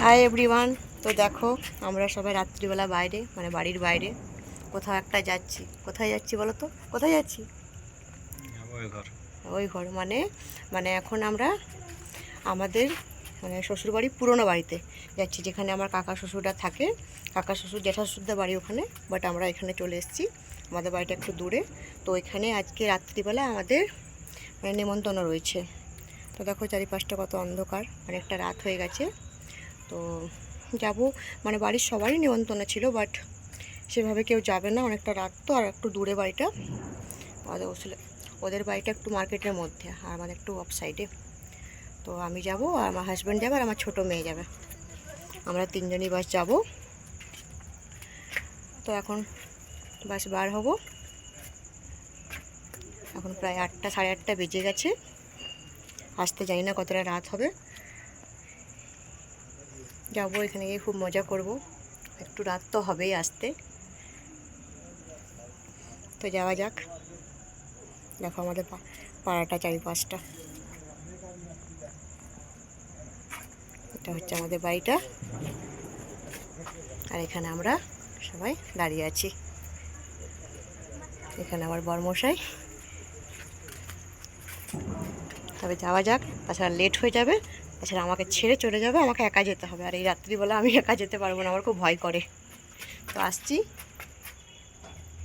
Hi everyone. তো দেখো আমরা সবাই রাত্রিবেলা বাইরে মানে বাড়ির বাইরে কোথাও একটা যাচ্ছি। কোথায় যাচ্ছি বলো তো? কোথায় যাচ্ছি? ওই ঘর মানে মানে এখন আমরা আমাদের মানে শ্বশুরবাড়ি পুরনো বাড়িতে যাচ্ছি, যেখানে আমার কাকা শ্বশুররা থাকে। কাকা শ্বশুর জ্যাঠা শ্বশুরদের বাড়ি ওখানে, বাট আমরা এখানে চলে এসেছি। আমাদের বাড়িটা একটু দূরে। তো এখানে আজকে রাত্রিবেলা আমাদের মানে নেমন্তন্ন রয়েছে। তো দেখো চারিপাশটা কত অন্ধকার, অনেকটা রাত হয়ে গেছে। তো যাব, মানে বাড়ির সবারই নিমন্ত্রণ ছিল, বাট সেভাবে কেউ যাবে না, অনেকটা রাত তো। আর একটু দূরে বাড়িটা আমাদের, ওদের বাড়িটা একটু মার্কেটের মধ্যে আর আমাদের একটু অফ সাইডে। তো আমি যাব আর আমার হাজব্যান্ড যাবে আর আমার ছোটো মেয়ে যাবে, আমরা তিনজনই বাস যাব। তো এখন বাস বার হব। এখন প্রায় 8টা সাড়ে 8টা বেজে গেছে। আসতে জানি না কতটা রাত হবে। যাবো, এখানে গিয়ে খুব মজা করব। একটু রাত তো হবেই আসতে। তো যাওয়া যাক। দেখো আমাদের পাড়াটা, চারিপাশটা। এটা হচ্ছে আমাদের বাড়িটা, আর এখানে আমরা সবাই দাঁড়িয়ে আছি। এখানে আমার বরমশাই। তবে যাওয়া যাক, তাছাড়া লেট হয়ে যাবে, তাছাড়া আমাকে ছেড়ে চলে যাবে, আমাকে একা যেতে হবে। আর এই রাত্রিবেলা আমি একা যেতে পারবো না, আমার খুব ভয় করে। তো আসছি।